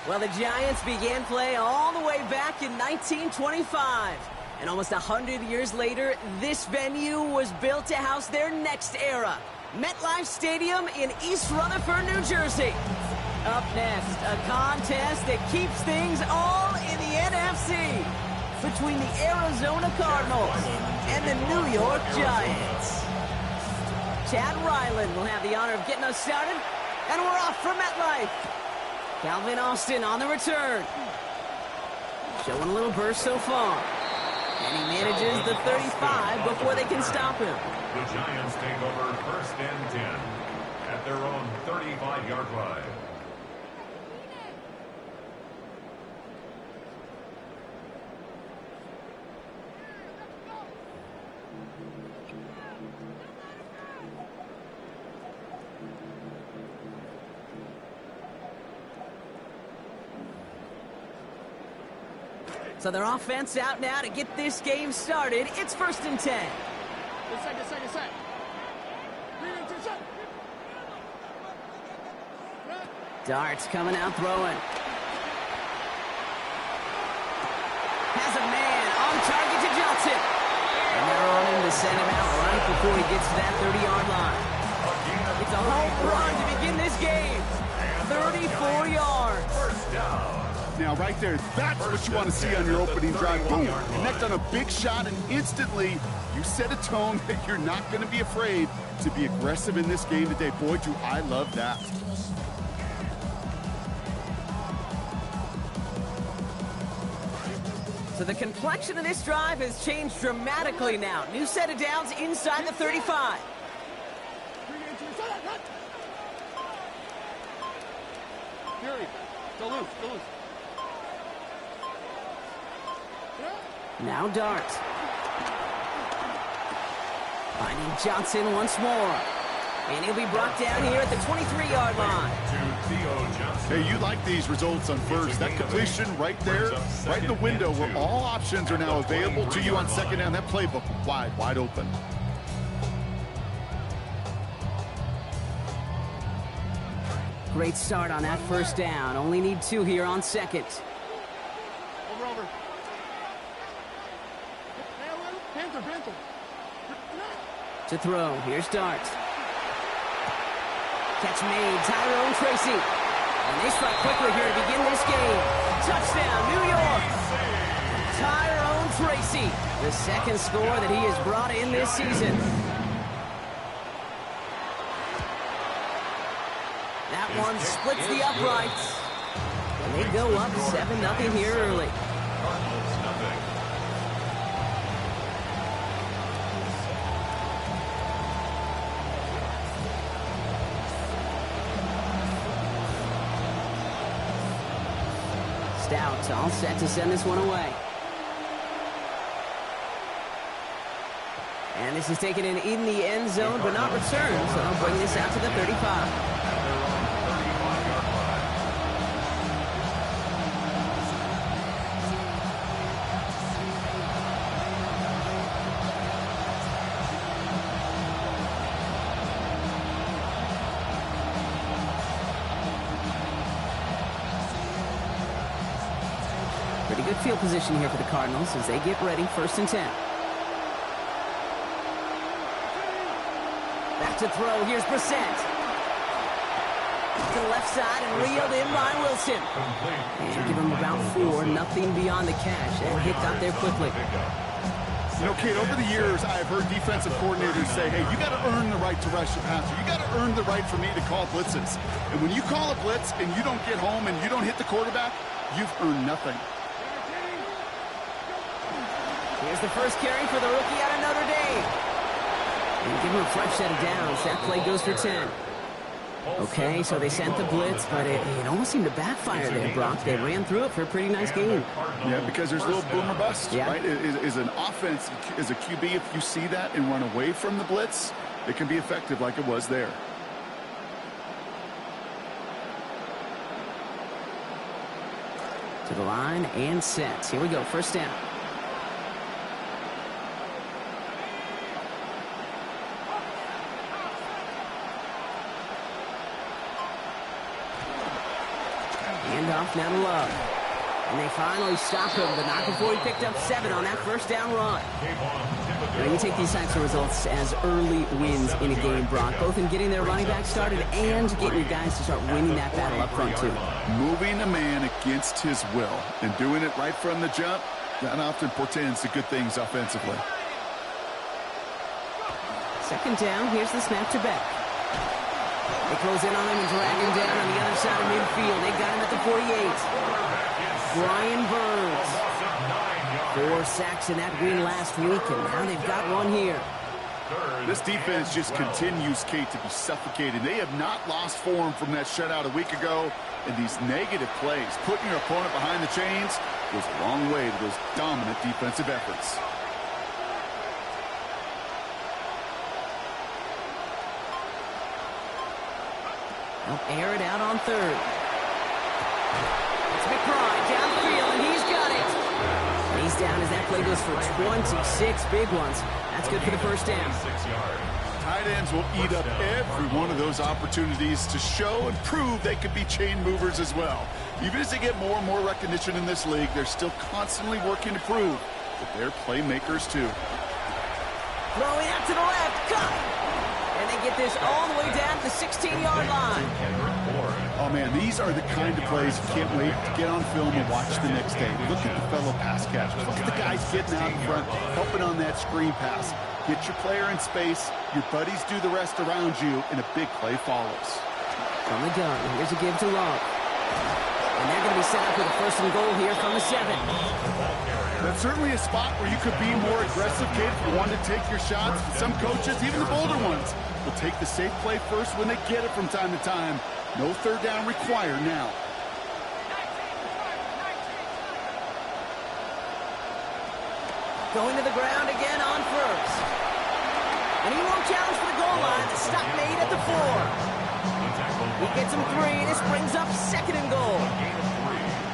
Well, the Giants began play all the way back in 1925. And almost 100 years later, this venue was built to house their next era. MetLife Stadium in East Rutherford, New Jersey. Up next, a contest that keeps things all in the NFC between the Arizona Cardinals and the New York Giants. Chad Ryland will have the honor of getting us started, and we're off for MetLife. Calvin Austin on the return. Showing a little burst so far. And he manages the 35 before they can stop him. The Giants take over 1st and 10 at their own 35-yard line. So their offense out now to get this game started. It's 1st and 10. Darts coming out throwing. Has a man on target to Johnson. And they're on him to send him out right before he gets to that 30-yard line. It's a home run to begin this game. 34 yards. First down. Now, right there, that's what you want to see on your opening drive. Boom, connect on a big shot, and instantly you set a tone that you're not going to be afraid to be aggressive in this game today. Boy, do I love that. So the complexion of this drive has changed dramatically now. New set of downs inside the 35. Now Dart. Finding Johnson once more. And he'll be brought down here at the 23-yard line. Hey, you like these results on first. That completion right there, right in the window where all options are now available to you on second down. That playbook wide open. Great start on that first down. Only need 2 here on second. Over. Panther. To throw. Here's Dart. Catch made. Tyrone Tracy. And they strike quickly here to begin this game. Touchdown, New York. Tyrone Tracy. The second score that he has brought in this season. That one splits the uprights. And they go up 7-0 here early. Stout all set to send this one away. And this is taken in the end zone, but not returned, so they'll bring this out to the 35. Pretty good field position here for the Cardinals as they get ready, 1st and 10. Back to throw. Here's Brissett. To the left side and reeled in by Wilson. And give him about 4. Nothing beyond the catch. And hit got there quickly. You know, Kate, over the years, I've heard defensive coordinators say, hey, you got to earn the right to rush the passer. You got to earn the right for me to call blitzes. And when you call a blitz and you don't get home and you don't hit the quarterback, you've earned nothing. Here's the first carry for the rookie out of Notre Dame. And give him a fresh set of downs. That play goes for 10. Okay, so they sent the blitz, but it almost seemed to backfire there, Brock. They ran through it for a pretty nice game. Yeah, because there's a little boom or bust, right? Is an offense, as a QB, if you see that and run away from the blitz, it can be effective like it was there. To the line and set. Here we go, 1st down. Off now to Love. And they finally stopped him, but not before he picked up 7 on that 1st down run. Now, you take these types of results as early wins in a game, Brock, both in getting their running back started and getting your guys to start winning that battle up front, too. Moving a man against his will and doing it right from the jump, that often portends to good things offensively. 2nd down, here's the snap to Beck. They close in on him and drag him down on the other side of midfield. They got him at the 48. Brian Burns. 4 sacks in that win last week, and now they've got one here. This defense just continues, Kate, to be suffocated. They have not lost form from that shutout a week ago. And these negative plays, putting your opponent behind the chains, goes a long way to those dominant defensive efforts. They'll air it out on 3rd. It's McBride downfield, and he's got it. And he's down as that play goes for 26 big ones. That's good for the 1st down. Tight ends will eat up every one of those opportunities to show and prove they could be chain movers as well. Even as they get more and more recognition in this league, they're still constantly working to prove that they're playmakers too. Throwing out to the left, cut! And they get this all the way down to the 16-yard line. Oh, man, these are the kind of plays you can't wait to get on film and watch the next day. Look at the fellow pass catchers. Look at the guys getting out in front, helping on that screen pass. Get your player in space, your buddies do the rest around you, and a big play follows. From the gun, here's a give to Love. And they're going to be set up with a 1st and goal here from the 7. That's certainly a spot where you could be more aggressive, kid, if you want to take your shots. Some coaches, even the bolder ones, will take the safe play first when they get it from time to time. No 3rd down required now. Going to the ground again on 1st. And he won't challenge for the goal line. The stop made at the 4. He gets him 3. This brings up 2nd and goal.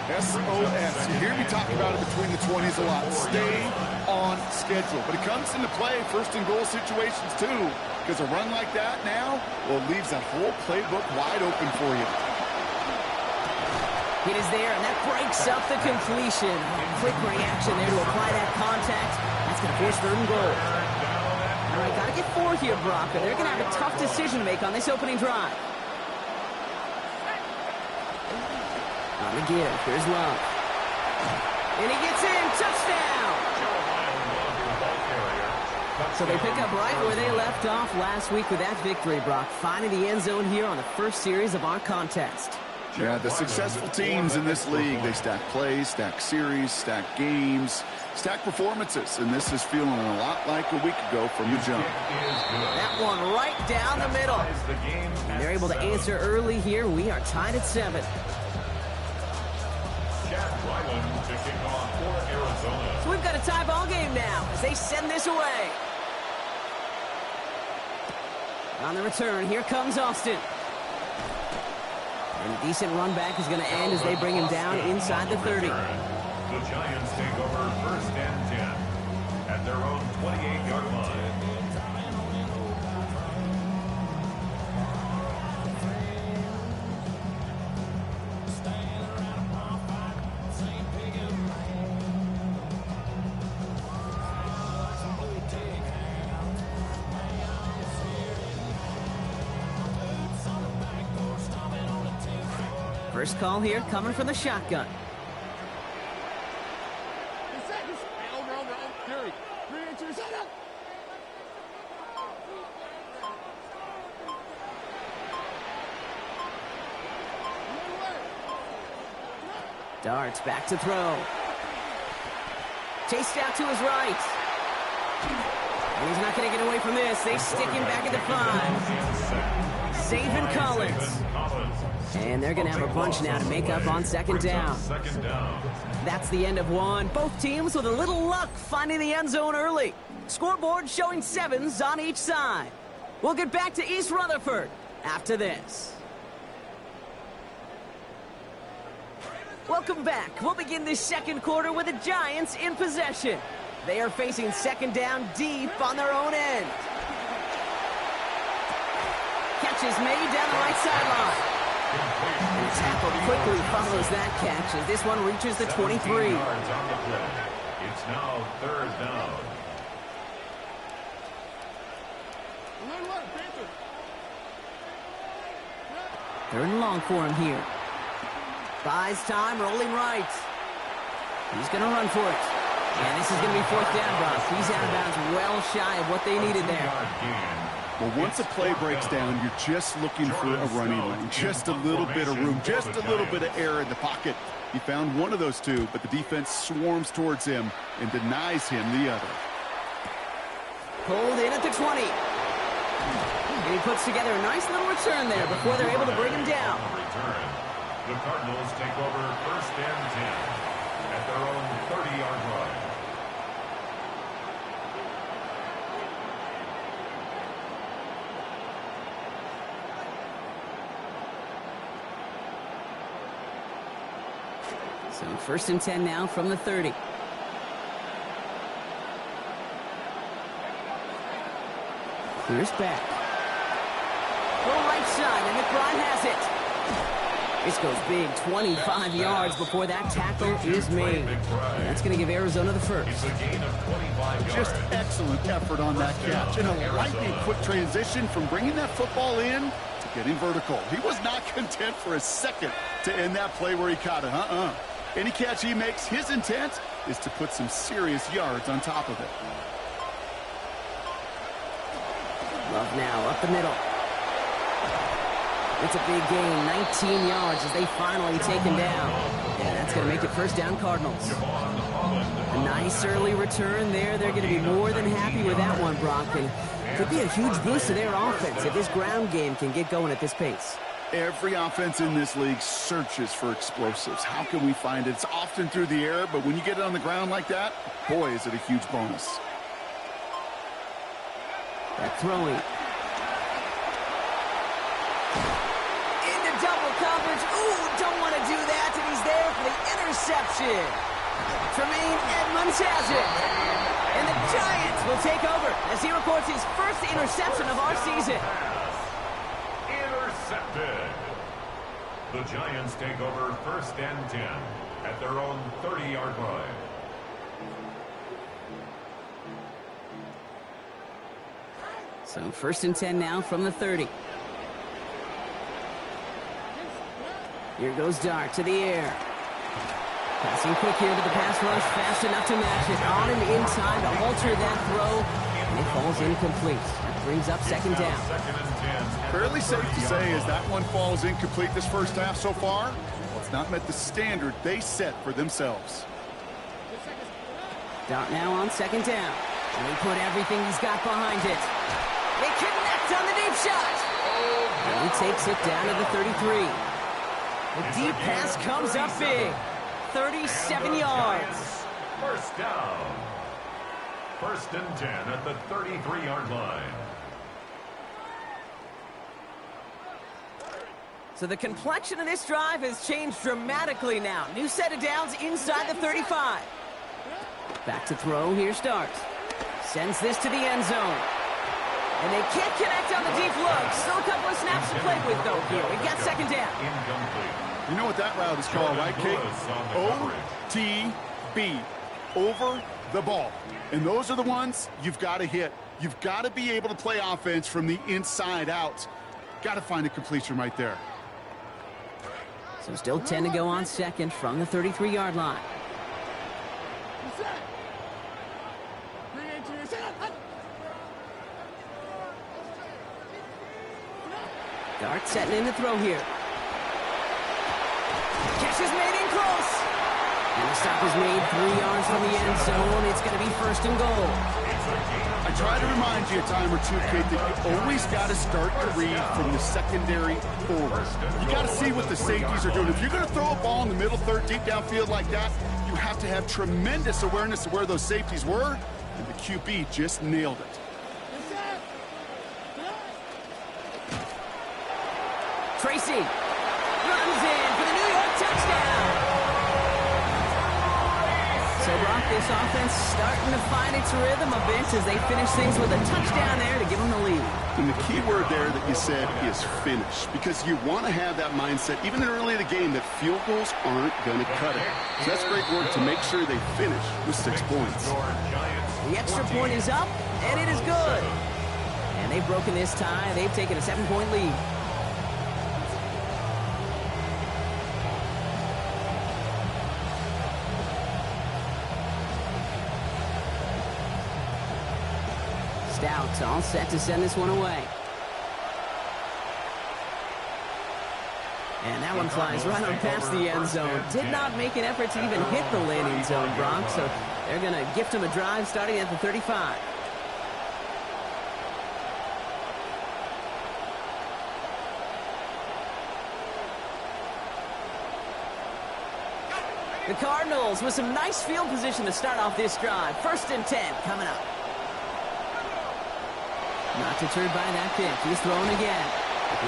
SOS. You hear me talk about it between the 20s a lot. Stay on schedule. But it comes into play 1st and goal situations too. Because a run like that now, well, leaves that whole playbook wide open for you. It is there, and that breaks up the completion. Quick reaction there to apply that contact. That's going to force 3rd and goal. All right, got to get 4 here, Brock. They're going to have a tough decision to make on this opening drive. On the give. Here's Love. And he gets in. Touchdown! So they pick up right where they left off last week with that victory, Brock. Finding the end zone here on the first series of our contest. Yeah, the successful teams in this league, they stack plays, stack series, stack games, stack performances. And this is feeling a lot like a week ago from the jump. That one right down the middle. And they're able to answer early here. We are tied at 7. So we've got a tie ball game now as they send this away. On the return, here comes Austin. And a decent run back is going to end as they bring him down inside the 30. The Giants take over 1st and 10 at their own 28-yard line. First call here coming from the shotgun. Over. Fury. 3-2, set up. Darts back to throw. Chased out to his right. And he's not going to get away from this. They stick him back at the 5. Saving Collins. And they're going to have a bunch now to make up on 2nd down. That's the end of one. Both teams with a little luck finding the end zone early. Scoreboard showing 7s on each side. We'll get back to East Rutherford after this. Welcome back. We'll begin this 2nd quarter with the Giants in possession. They are facing 2nd down deep on their own end. Catch is made down the right sideline. And the tackle quickly follows that catch as this one reaches the 23. It's now 3rd down. 3rd and long for him here. Buys time, rolling right. He's going to run for it. And this is going to be 4th down, Brock. He's out of bounds well shy of what they needed there. Well, once a play breaks down, you're just looking for a running lane. Just a little bit of room, just a little bit of air in the pocket. He found one of those two, but the defense swarms towards him and denies him the other. Pulled in at the 20. And he puts together a nice little return there before they're able to bring him down. The Cardinals take over 1st and 10 at their own 30-yard line. So 1st and 10 now from the 30. Here's back. Go right side, and McBride has it. This goes big, 25 yards before that tackle is made. And that's going to give Arizona the first. It's a gain of 25 yards. Just excellent effort on that catch. And a lightning quick transition from bringing that football in to getting vertical. He was not content for a second to end that play where he caught it. Any catch he makes, his intent is to put some serious yards on top of it. Love now, up the middle. It's a big gain, 19 yards as they finally take him down. And that's going to make it first down Cardinals. A nice early return there. They're going to be more than happy with that one, Brock. And could be a huge boost to their offense if this ground game can get going at this pace. Every offense in this league searches for explosives. How can we find it? It's often through the air, but when you get it on the ground like that, boy, is it a huge bonus. That throwing. Into double coverage. Ooh, don't want to do that, and he's there for the interception. Tremaine Edmonds has it. And the Giants will take over as he records his first interception of our season. Intercepted. The Giants take over first and 10 at their own 30-yard line. So first and 10 now from the 30. Here goes Dart to the air. Passing quick here to the pass rush, fast enough to match it. On and in time to alter that throw, and it falls incomplete. That brings up second down. Fairly safe to say as that one falls incomplete this first half so far, well, it's not met the standard they set for themselves. Dart now on second down. And he put everything he's got behind it. They connect on the deep shot. And he takes it down to the 33. The deep pass comes up big. 37 yards. First down. First and 10 at the 33-yard line. So the complexion of this drive has changed dramatically now. New set of downs inside the 35. Back to throw. Here starts. Sends this to the end zone. And they can't connect on the deep look. Still a couple of snaps to play with, though, here. We've got second down. You know what that route is called, right, Kate? OTB. Over the ball. And those are the ones you've got to hit. You've got to be able to play offense from the inside out. Got to find a completion right there. So still 10 to go on second from the 33-yard line. Dart setting in to throw here. Catch is made in close. And the stop is made 3 yards from the end zone. It's going to be first and goal. I try to remind you a time or two, Kate, that you always got to start your read from the secondary forward. You got to see what the safeties are doing. If you're going to throw a ball in the middle third, deep downfield like that, you have to have tremendous awareness of where those safeties were, and the QB just nailed it. Tracy runs in for the New York touchdown. So, Brock, this offense starting to find its rhythm a bit as they finish things with a touchdown there to give them the lead. And the key word there that you said is finish, because you want to have that mindset, even early in the game, that field goals aren't going to cut it. So that's great work to make sure they finish with 6 points. The extra point is up, and it is good. And they've broken this tie. They've taken a 7-point lead. Stout all set to send this one away. And that one flies right on past the end zone. Did not make an effort to even hit the landing zone, Brock, so they're going to gift him a drive starting at the 35. The Cardinals with some nice field position to start off this drive. First and 10 coming up. Not deterred by that pick. He's throwing again.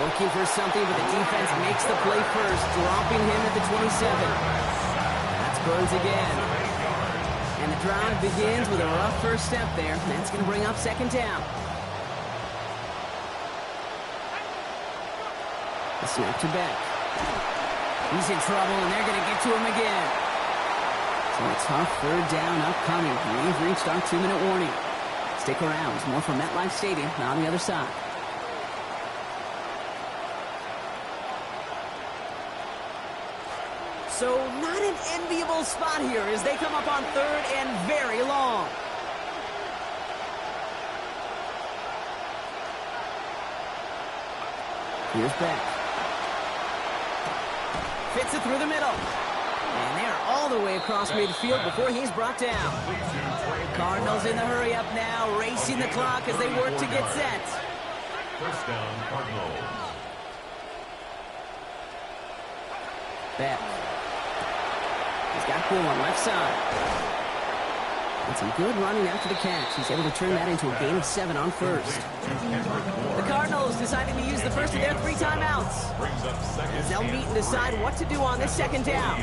Looking for something, but the defense makes the play first, dropping him at the 27. That's Burns again. And the drive begins with a rough first step there. That's going to bring up second down. The snap to Beck. He's in trouble, and they're going to get to him again. So a tough third down upcoming. We've reached our 2-minute warning. Stick around. There's more from MetLife Stadium on the other side. So not an enviable spot here as they come up on third and very long. Here's Beck. Fits it through the middle. And they're all the way across midfield before he's brought down. Cardinals in the hurry up now, racing the clock as they work to get set. First down, Cardinals. Beck. He's got Poole on left side. And some good running after the catch. He's able to turn that into a gain of 7 on first. The Cardinals deciding to use the first of their 3 timeouts. As they'll meet and decide what to do on this second down.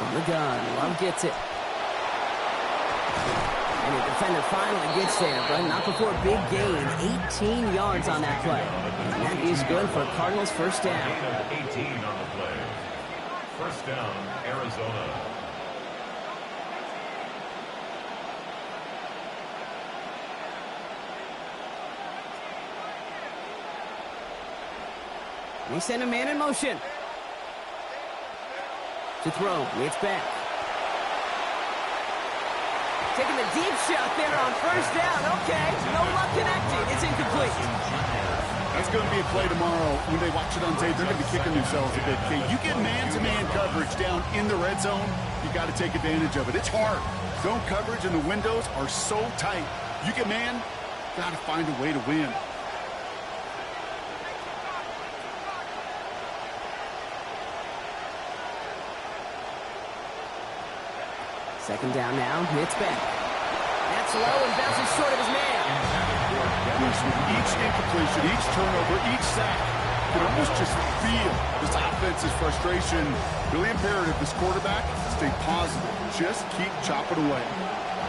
On the gun, Love gets it. And the defender finally gets there, but not before a big gain. 18 yards on that play. And that is good for Cardinals first down. 18 on the play. First down, Arizona. They send a man in motion. To throw, it's back. Taking the deep shot there on first down. Okay, no luck connecting. It's incomplete. That's going to be a play tomorrow. When they watch it on tape, they're going to be kicking themselves a bit. Okay, you get man-to-man coverage down in the red zone, you got to take advantage of it. It's hard. Zone coverage and the windows are so tight. You get man, got to find a way to win. Second down now, it's back. That's low and bounces short of his man. With each incompletion, each turnover, each sack, you can almost just feel this offense's frustration. Really imperative, this quarterback, stay positive. Just keep chopping away.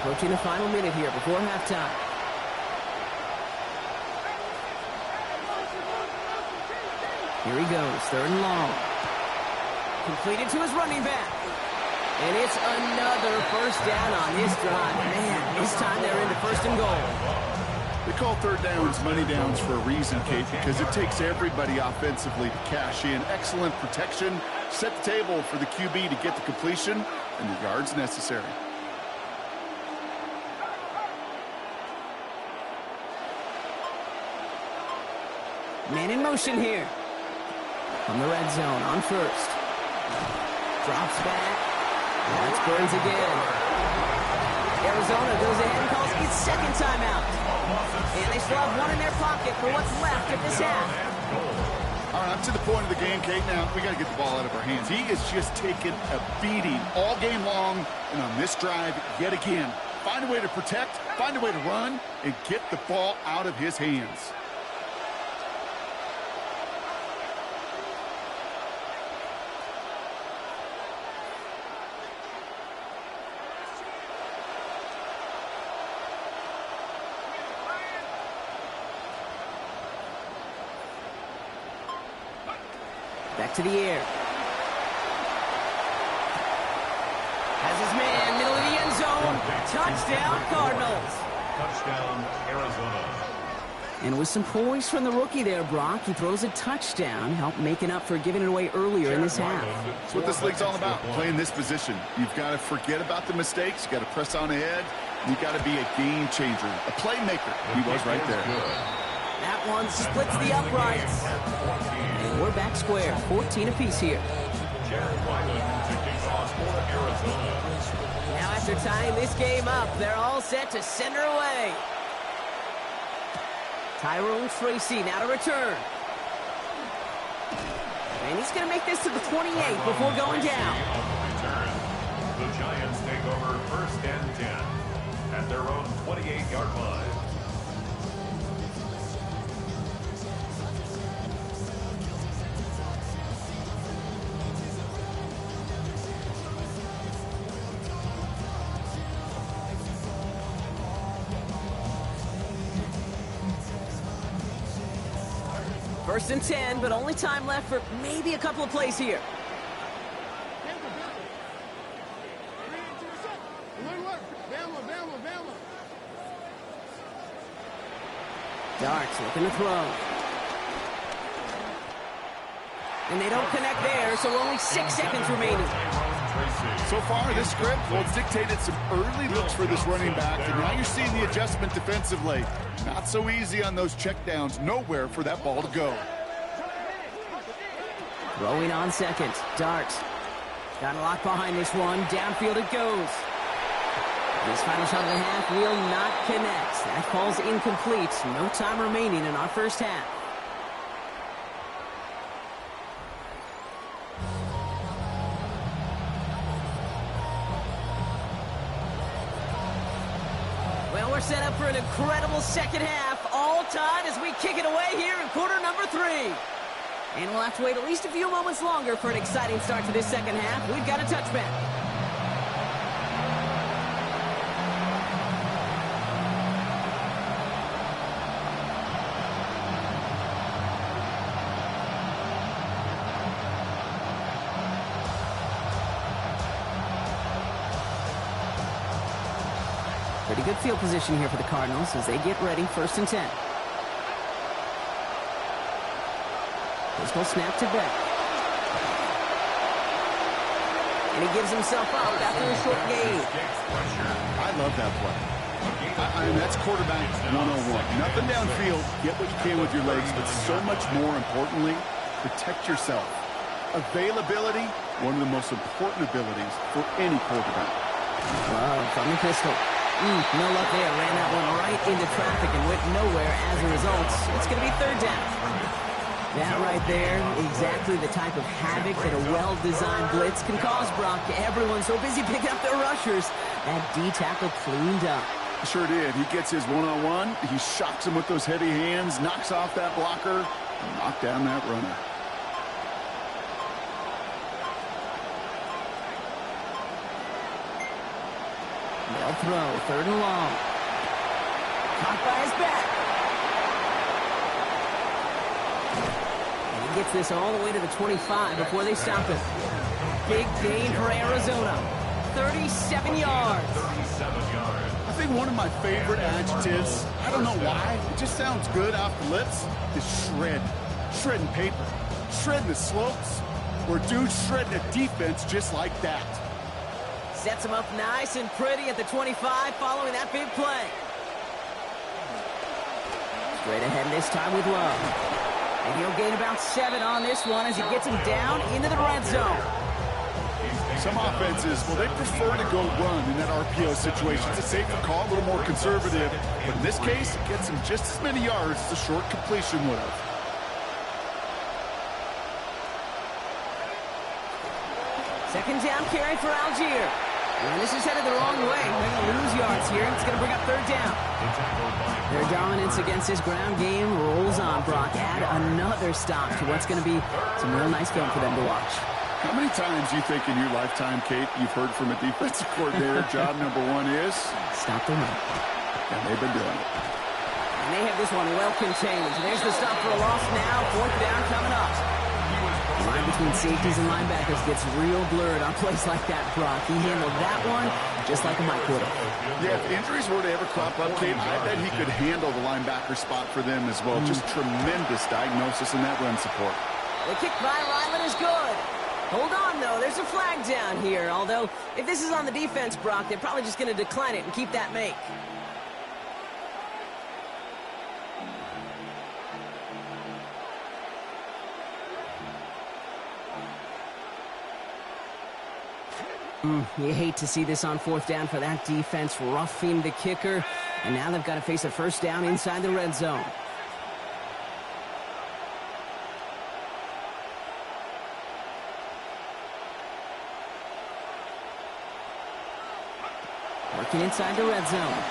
Approaching the final minute here before halftime. Here he goes, 3rd and long. Completed to his running back. And it's another first down on this drive. Man, this time they're into 1st and goal. They call 3rd downs money downs for a reason, Kate, because it takes everybody offensively to cash in. Excellent protection, set the table for the QB to get the completion and the yards necessary. Man in motion here. From the red zone on first. Drops back. That's Burns again. Arizona goes ahead and calls its 2nd timeout. And they still have 1 in their pocket for what's left of this half. All right, up to the point of the game, Kate. Now, we got to get the ball out of our hands. He is just taking a beating all game long. And on this drive, yet again, find a way to protect, find a way to run, and get the ball out of his hands. Back to the air. Has his man, middle of the end zone. Touchdown, Cardinals. Touchdown, Arizona. And with some poise from the rookie there, Brock, he throws a touchdown, help making up for giving it away earlier in this half. That's what this league's all about, playing this position. You've got to forget about the mistakes. You've got to press on ahead. You've got to be a game changer, a playmaker. He was right there. That one splits the uprights. And we're back square, 14 apiece here. Now after tying this game up, they're all set to send her away. Tyrone Tracy now to return. And he's going to make this to the 28 before going down. The Giants take over 1st and 10 at their own 28-yard line. First and 10, but only time left for maybe a couple of plays here. Darks looking to throw. And they don't connect there, so only 6 seconds remaining. So far, this script, well, it's dictated some early looks for this running back, and now you're seeing the adjustment defensively. Not so easy on those checkdowns. Nowhere for that ball to go. Throwing on second. Dart. Got a lock behind this one. Downfield it goes. This final shot of the half will not connect. That falls incomplete. No time remaining in our first half. Well, we're set up for an incredible second half. All tied as we kick it away here in quarter number 3. And we'll have to wait at least a few moments longer for an exciting start to this second half. We've got a touchback. Pretty good field position here for the Cardinals as they get ready, 1st and 10. Baseball snap to Beck. And he gives himself up after a short gain. I love that play. I mean, that's quarterback 101. Nothing downfield. Get what you can with your legs, but so much more importantly, protect yourself. Availability, one of the most important abilities for any quarterback. Wow, from the pistol. No luck there. Ran that one right into traffic and went nowhere as a result. It's going to be 3rd down. That right there, exactly the type of havoc that a well-designed blitz can cause, Brock. Everyone's so busy picking up their rushers. That D-tackle cleaned up. Sure did. He gets his one-on-one. He shocks him with those heavy hands, knocks off that blocker, and knocks down that runner. They'll throw, 3rd and long. Caught by his back. And he gets this all the way to the 25 before they stop him. Big gain for Arizona. 37 yards. I think one of my favorite adjectives, I don't know why, it just sounds good off the lips, is shred. Shredding paper. Shredding the slopes. Or dude shredding a defense just like that. Sets him up nice and pretty at the 25 following that big play. Straight ahead this time with Love. And he'll gain about 7 on this one as he gets him down into the red zone. Some offenses, well, they prefer to go run in that RPO situation. It's a safer call, a little more conservative. But in this case, it gets him just as many yards as a short completion would have. Second down carry for Algier. And this is headed the wrong way. They're going to lose yards here. It's going to bring up 3rd down. Their dominance against his ground game rolls on, Brock. Add another stop to what's going to be some real nice film for them to watch. How many times do you think in your lifetime, Kate, you've heard from a defensive coordinator, job number 1 is? Stop the run. And they've been doing it. And they have this one well contained. There's the stop for a loss now. 4th down coming up. The line between safeties and linebackers gets real blurred on plays like that, Brock. He handled that one just like a Mike would have. Yeah, if injuries were to ever crop up, Kate, I bet he could handle the linebacker spot for them as well. Just tremendous diagnosis in that run support. The kick by Ryland is good. Hold on, though. There's a flag down here. Although, if this is on the defense, Brock, they're probably just going to decline it and keep that make. You hate to see this on 4th down for that defense, roughing the kicker. And now they've got to face a 1st down inside the red zone. Working inside the red zone.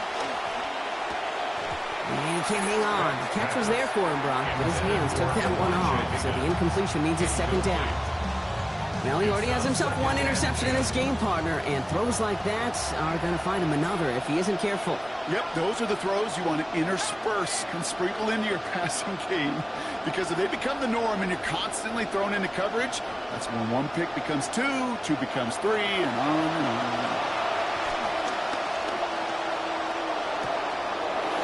And he can't hang on. The catch was there for him, Brock, but his hands took that one off. So the incompletion means it's 2nd down. Well, he already has himself 1 interception in this game, partner, and throws like that are going to find him another if he isn't careful. Yep, those are the throws you want to intersperse and sprinkle into your passing game, because if they become the norm and you're constantly thrown into coverage, that's when 1 pick becomes 2, 2 becomes 3, and on and on.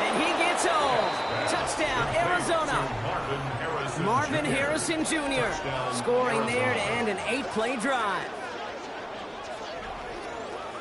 And he gets home. Touchdown, Arizona. Marvin Harrison Jr. scoring there to end an 8-play drive.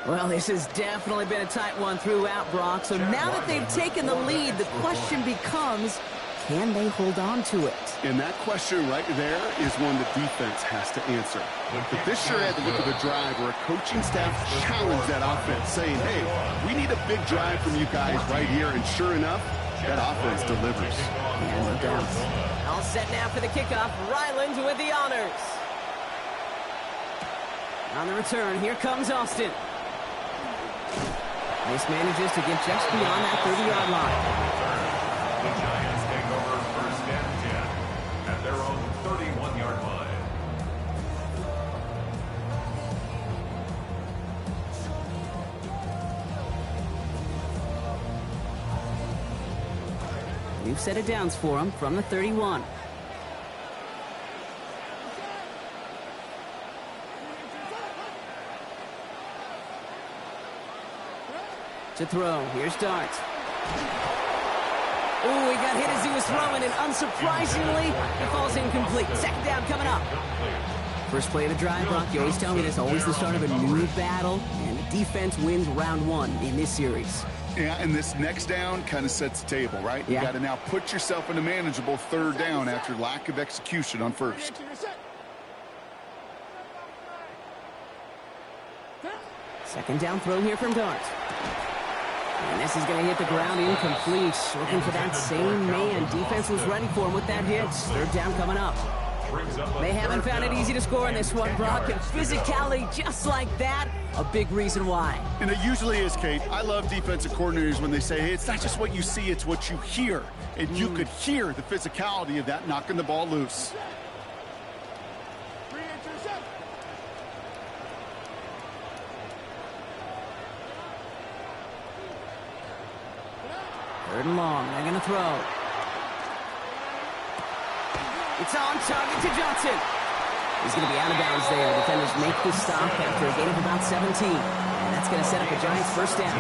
Well, this has definitely been a tight one throughout, Brock. So now that they've taken the lead, the question becomes, can they hold on to it? And that question right there is one the defense has to answer. But this sure had the look of a drive where a coaching staff challenged that offense, saying, hey, we need a big drive from you guys right here. And sure enough, that offense delivers. Yeah, no doubt. All set now for the kickoff. Ryland with the honors. On the return, here comes Austin. This manages to get just beyond that 30-yard line. The Giants take over first and 10 at their own 31-yard line. New set of downs for him from the 31. To throw. Here's Dart. Oh, he got hit as he was throwing, and unsurprisingly, it falls incomplete. Second down coming up. First play of the drive, Brock. You always tell me that's always the start of a new battle, and the defense wins round one in this series. Yeah, and this next down kind of sets the table, right? Yeah. You got to now put yourself in a manageable third down after lack of execution on first. Second down throw here from Dart. And this is going to hit the ground incomplete. Looking for that same man. Defense was ready for him with that hit. Third down coming up. They haven't found it easy to score in this one, Brock. And physicality just like that, a big reason why. And it usually is, Kate. I love defensive coordinators when they say, hey, it's not just what you see, it's what you hear. And you could hear the physicality of that knocking the ball loose. Third and long. They're going to throw. It's on target to Johnson. He's going to be out of bounds there. Defenders make the stop after a gain of about 17. And that's going to set up a Giants first down.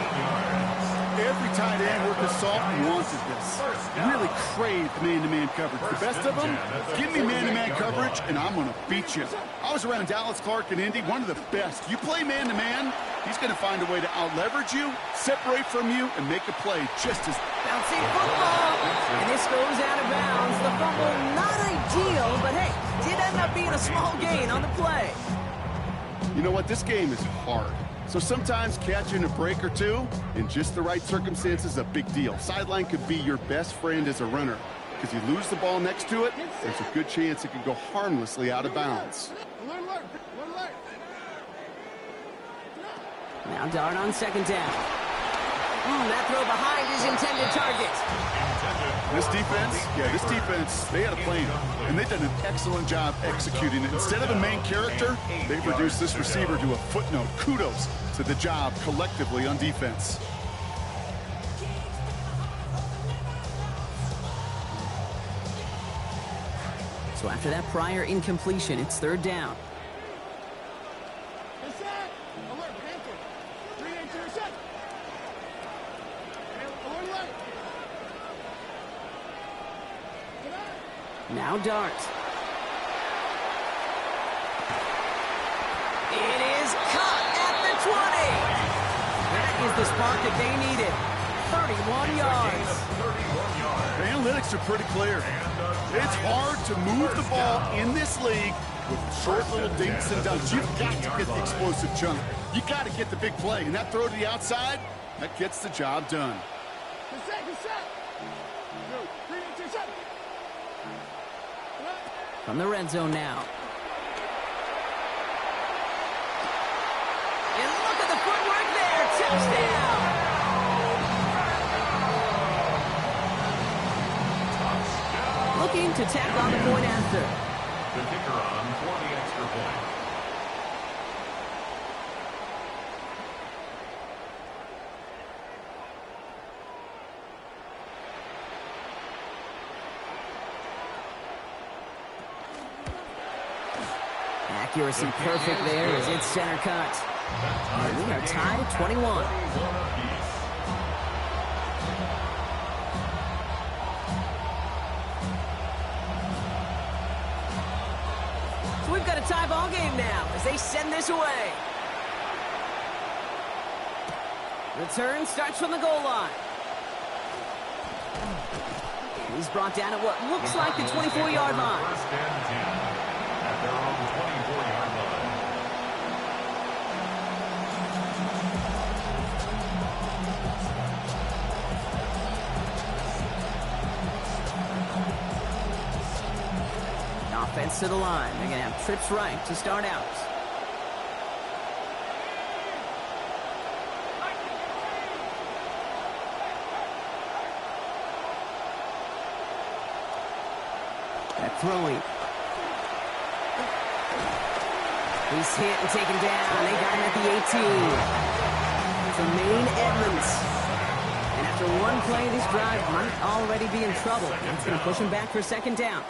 Every tight end worth his salt wanted this. Really craved man-to-man coverage. The best of them, give me man-to-man coverage, and I'm going to beat you. I was around Dallas Clark and Indy, one of the best. You play man-to-man, he's going to find a way to out-leverage you, separate from you, and make a play just as... Bouncing football, and this goes out of bounds. The fumble, not ideal, but hey, did end up being a small gain on the play. You know what? This game is hard. So sometimes catching a break or two in just the right circumstances is a big deal. Sideline could be your best friend as a runner, because you lose the ball next to it, there's a good chance it could go harmlessly out of bounds. Now Dart on second down. That throw behind his intended target. This defense, they had a plan, and they've done an excellent job executing it. Instead of a main character, they've reduced this receiver to a footnote. Kudos to the job collectively on defense. So after that prior incompletion, it's third down. Now Dart. It is caught at the 20. That is the spark that they needed. 31 yards. The analytics are pretty clear. It's hard to move the ball in this league with short little dinks and dunks. You've got to get the explosive jump. You got to get the big play. And that throw to the outside, that gets the job done. From the red zone now. And look at the footwork there. Touchdown. Looking to tack on the point after. The kicker on for the extra point. Accuracy perfect there as it's center cut. And we are tied at 21. So we've got a tie ball game now as they send this away. Return starts from the goal line. He's brought down at what looks like the 24-yard line. First and 10 at their own 24-yard line. Offense to the line. They're going to have trips right to start out. Throwing. He's hit and taken down. They got him at the 18. Jermaine Edmonds. And after one play, this drive might already be in trouble. That's going to push him back for second down.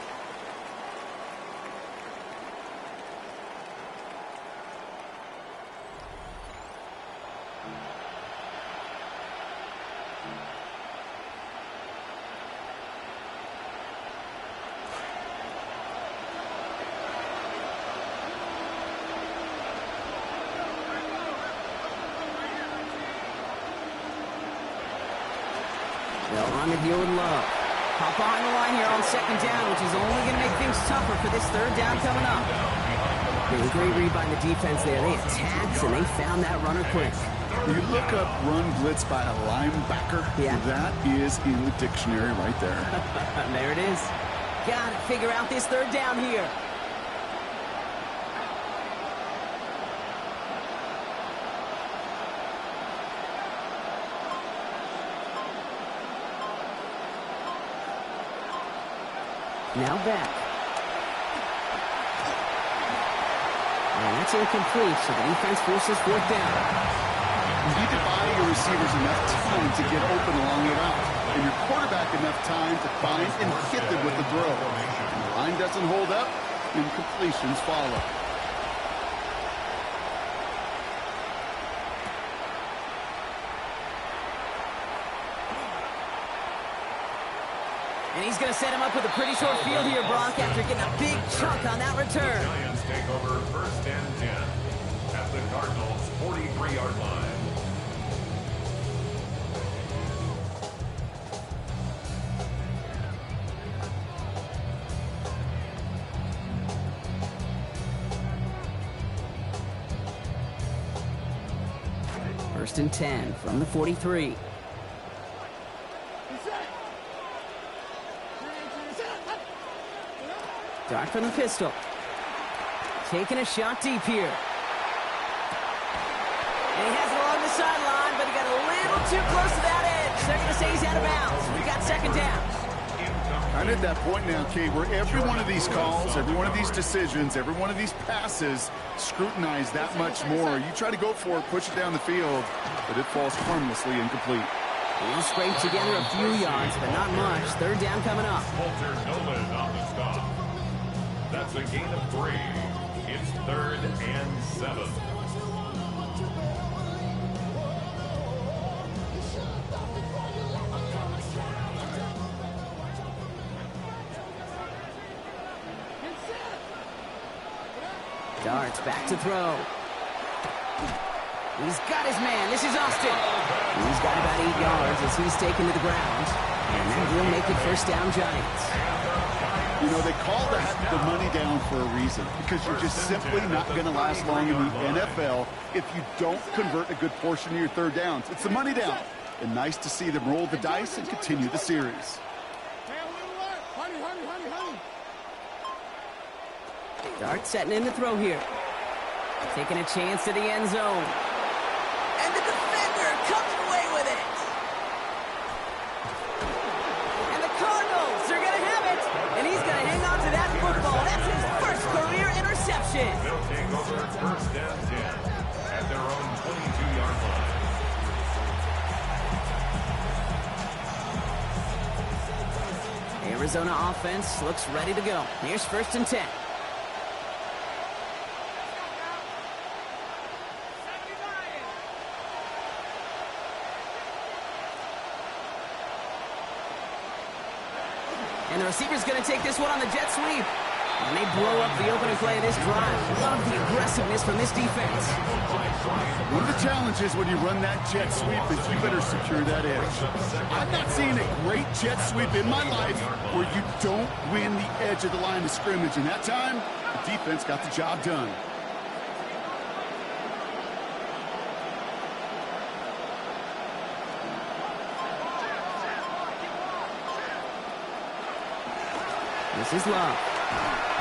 They'll run it here with Love. Hop behind the line here on second down, which is only going to make things tougher for this third down coming up. A great read by the defense there. They attacked, and they found that runner quick. You look up run blitz by a linebacker, that is in the dictionary right there. There it is. Got to figure out this third down here. Now back. And that's incomplete, so the defense forces fourth down. You need to buy your receivers enough time to get open along the route, and your quarterback enough time to find and hit them with the throw. And the line doesn't hold up, incompletions follow. And he's going to set him up with a pretty short field here, Brock, after getting a big chunk on that return. The Giants take over first and 10 at the Cardinals' 43-yard line. First and 10 from the 43. Dart from the pistol. Taking a shot deep here. And he has it along the sideline, but he got a little too close to that edge. They're going to say he's out of bounds. We've got second down. I'm at that point now, Kate, where every one of these calls, every one of these decisions, every one of these passes scrutinize that much more. You try to go for it, push it down the field, but it falls harmlessly incomplete. He'll scrape together a few yards, but not much. Third down coming up. Walter Nolan on the stop. That's a gain of 3. It's 3rd and 7. Darts back to throw. He's got his man. This is Austin. He's got about 8 yards as he's taken to the ground. And that will make it first down Giants. You know, they call that the money down for a reason, because you're just simply not going to last long in the NFL if you don't convert a good portion of your third downs. It's the money down. And nice to see them roll the dice and continue the series. Dart setting in the throw here. Taking a chance to the end zone. And the defender comes away with it. And the Cardinals are going to have it. And he's going to hang on to that football. That's his first career interception. They'll take over first and 10 at their own 22-yard line. Arizona offense looks ready to go. Here's first and 10. And the receiver's going to take this one on the jet sweep. And they blow up the opening play of this drive. Love the aggressiveness from this defense. One of the challenges when you run that jet sweep is you better secure that edge. I've not seen a great jet sweep in my life where you don't win the edge of the line of scrimmage. And that time, the defense got the job done. This is Love.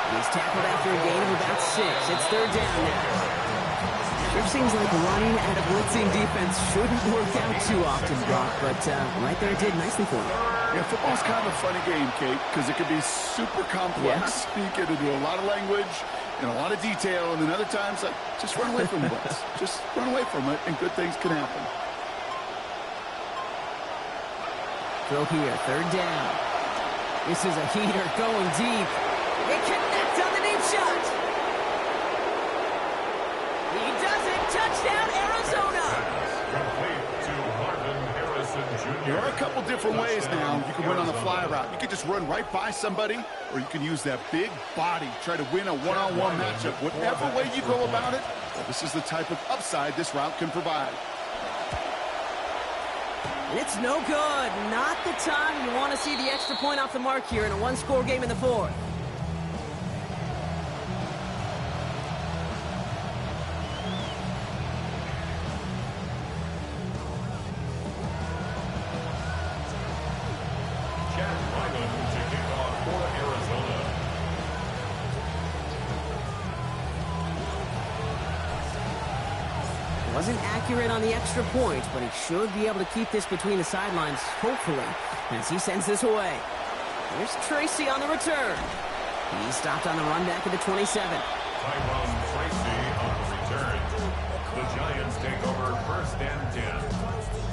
He's tackled after a gain of about 6. It's third down now. Sure seems like running at a blitzing defense shouldn't work out too often, Brock, but right there it did nicely for him. Yeah, football's kind of a funny game, Kate, because it can be super complex. Yeah. You get into a lot of language and a lot of detail, and then other times, just run away from the blitz. Just run away from it, and good things can happen. Throw here, third down. This is a heater going deep. It connects on the deep shot. He does it. Touchdown, Arizona. Complete to Marvin Harrison Jr. There are a couple different ways now. You can win on the fly route. You can just run right by somebody, or you can use that big body, try to win a one-on-one matchup. Whatever way you go about it, this is the type of upside this route can provide. It's no good. Not the time you want to see the extra point off the mark here in a one-score game in the fourth. Wasn't accurate on the extra point, but he should be able to keep this between the sidelines, hopefully, as he sends this away. Here's Tracy on the return. He's stopped on the run back at the 27. Tyrone Tracy on the return. The Giants take over first and 10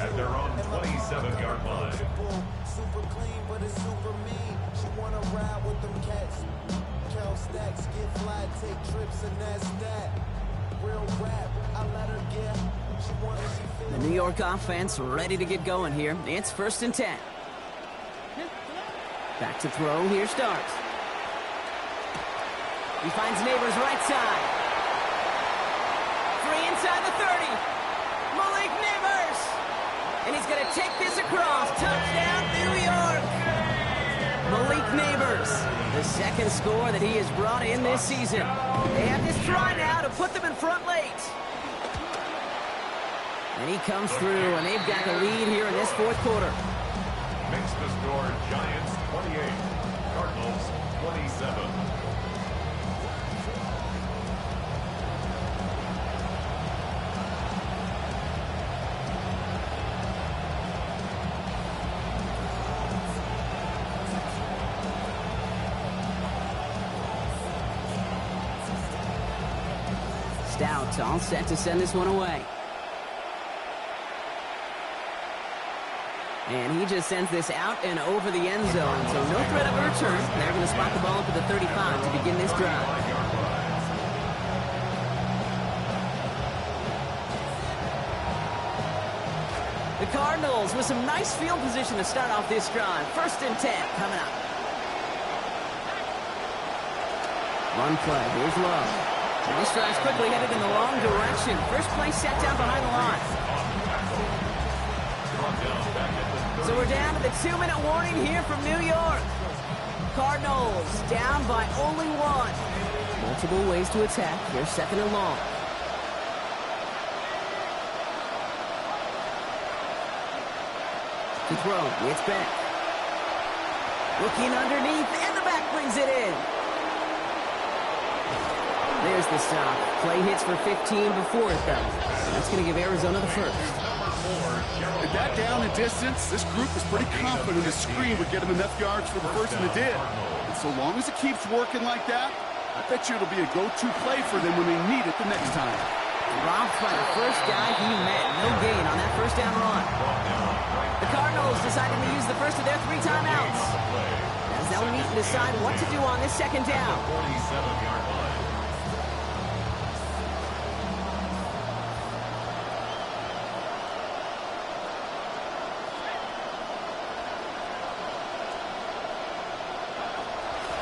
at their own 27-yard line. Super clean, but it's super mean. She wanna ride with them cats. Count stacks, get fly, take trips, and that's that. Real rap, I let her get. The New York offense ready to get going here. It's first and 10. Back to throw. Here starts. He finds Neighbors right side. Free inside the 30. Malik Neighbors. And he's going to take this across. Touchdown, New York. Malik Neighbors. The second score that he has brought in this season. They have this try now to put them in front late. And he comes through, and they've got the lead here in this fourth quarter. Makes the score Giants 28, Cardinals 27. Stout all set to send this one away. And he just sends this out and over the end zone. So no threat of a return. They're going to spot the ball up at the 35 to begin this drive. The Cardinals with some nice field position to start off this drive. First and 10 coming up. Run play. Here's Love. And this drive's quickly headed in the wrong direction. First play set down behind the line. So we're down to the 2-minute warning here from New York. Cardinals down by only 1. Multiple ways to attack. They're second and long. To throw. It's back. Looking underneath, and the back brings it in. There's the stop. Play hits for 15 before it, though. That's going to give Arizona the first. With that down and distance, this group was pretty confident the screen would get them enough yards for the first, and it did. And so long as it keeps working like that, I bet you it'll be a go-to play for them when they need it the next time. Robbed by the first guy he met. No gain on that first down run. The Cardinals decided to use the first of their 3 timeouts, as they'll meet and decide what to do on this second down. 47-yard line.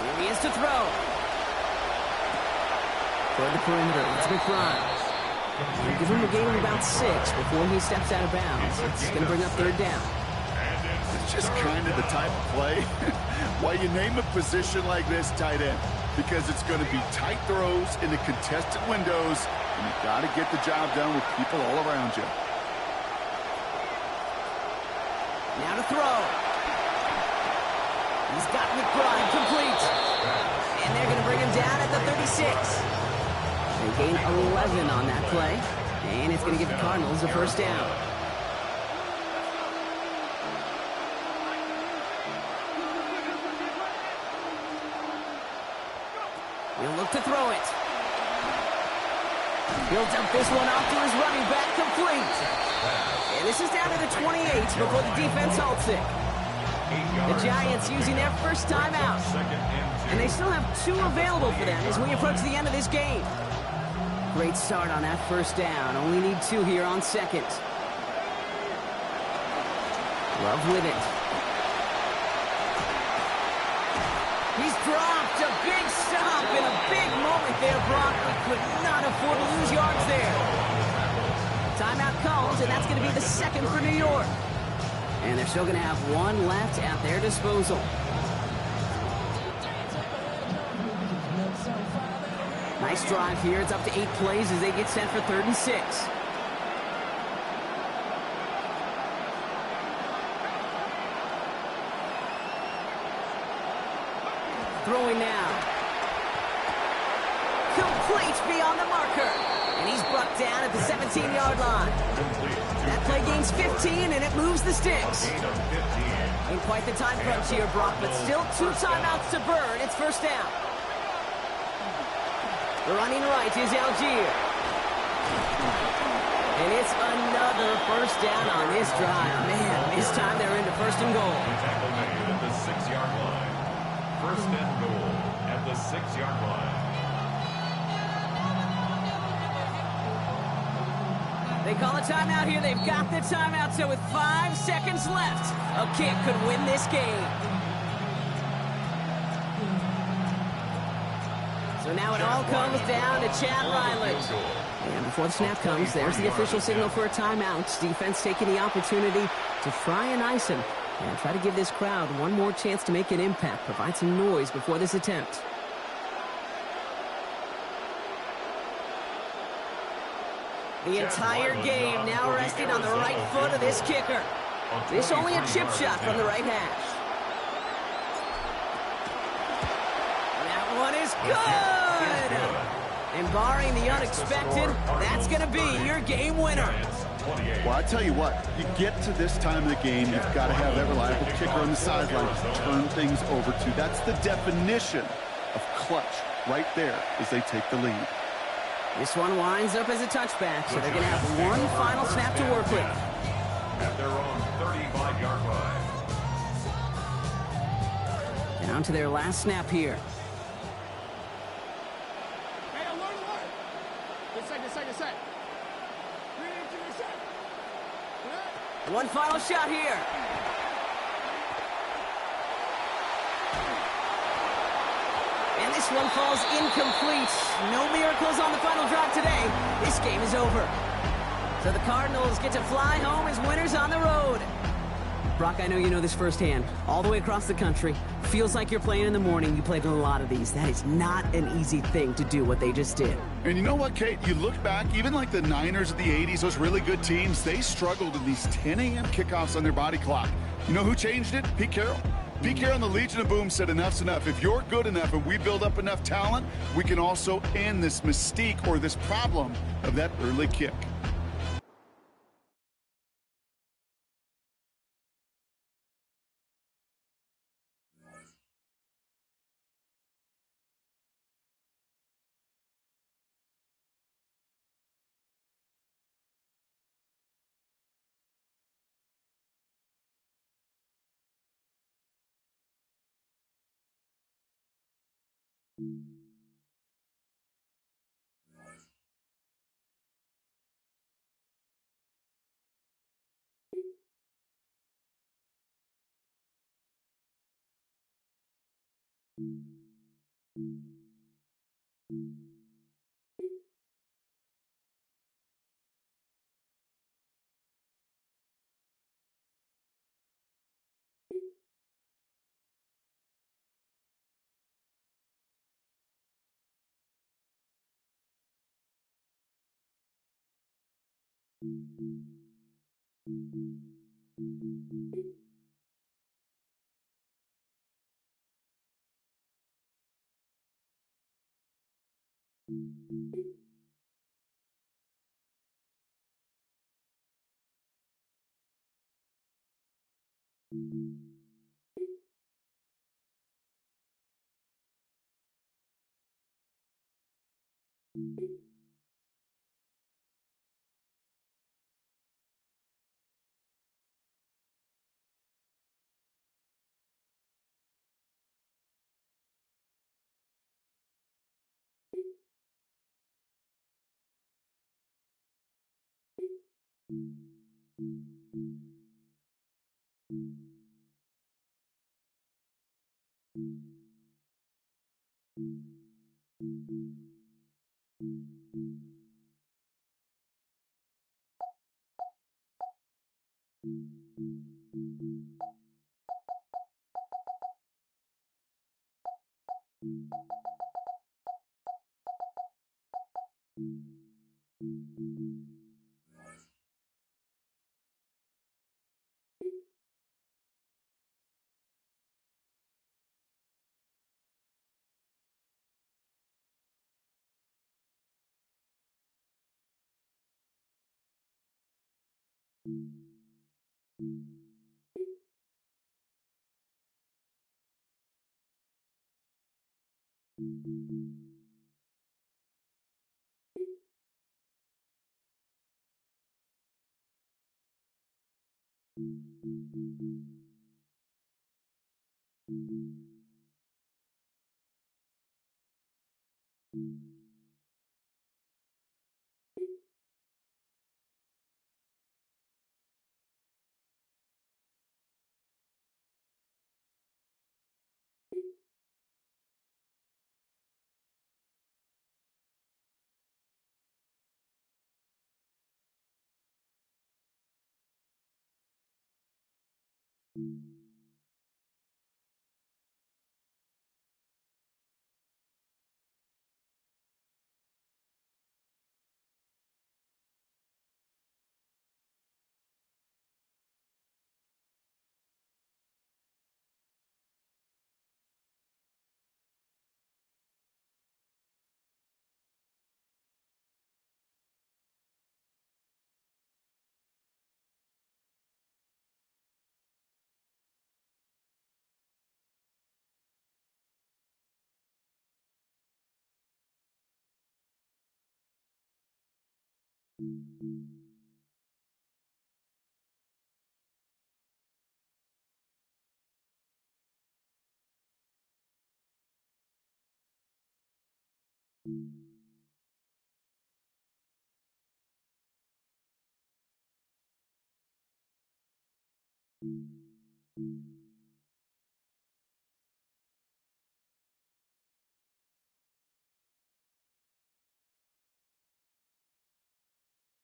Here he is to throw. Toward the perimeter, it's McBride. We'll give him a gain of about 6 before he steps out of bounds. It's going to bring up third down. It's just kind of the type of play why you name a position like this tight end, because it's going to be tight throws into contested windows, and you've got to get the job done with people all around you. Now to throw. He's got McBride complete. And they're going to bring him down at the 36. They gain 11 on that play. And it's going to give the Cardinals a first down. He'll look to throw it. He'll dump this one off to his running back, complete. And this is down to the 28 before the defense halts it. The Giants using their first timeout. And they still have 2 available for them as we approach the end of this game. Great start on that first down. Only need 2 here on second. Love with it. He's dropped a big stop in a big moment there, Brock. We could not afford to lose yards there. Timeout comes, and that's going to be the second for New York. And they're still going to have 1 left at their disposal. Nice drive here. It's up to 8 plays as they get set for 3rd and 6. Throwing now. Complete beyond the marker. And he's brought down at the 17-yard line. That play gains 15, and it moves the sticks. In quite the time crunch here, Brock, but still 2 timeouts to burn. It's first down. The running right is Algier. And it's another first down on this drive. Man, this time they're into 1st and goal. Tackle made at the 6-yard line. 1st and goal at the 6-yard line. They call a timeout here. They've got the timeout, so with 5 seconds left, a kick could win this game. So now it all comes down to Chad Riley. And before the snap comes, there's the official signal for a timeout. Defense taking the opportunity to fry and ice him and try to give this crowd one more chance to make an impact, provide some noise before this attempt. The entire game now resting on the right foot of this kicker. This only a chip shot from the right hash. That one is good! And barring the unexpected, that's going to be your game winner. Well, I tell you what, you get to this time of the game, you've got to have that reliable kicker on the sideline to turn things over to. That's the definition of clutch right there as they take the lead. This one winds up as a touchback, so they're going to have 1 final snap to work with. At their own 35-yard line. Down to their last snap here. Hey, alert! Good set. 3 2 set. One final shot here. And this one falls incomplete. No miracles on the final drive today. This game is over. So the Cardinals get to fly home as winners on the road. Brock, I know you know this firsthand. All the way across the country. Feels like you're playing in the morning. You played in a lot of these. That is not an easy thing to do what they just did. And you know what, Kate? You look back, even like the Niners of the 80s, those really good teams, they struggled in these 10 a.m. kickoffs on their body clock. You know who changed it? Pete Carroll. Pete Carroll and the Legion of Boom said enough's enough. If you're good enough and we build up enough talent, we can also end this mystique or this problem of that early kick.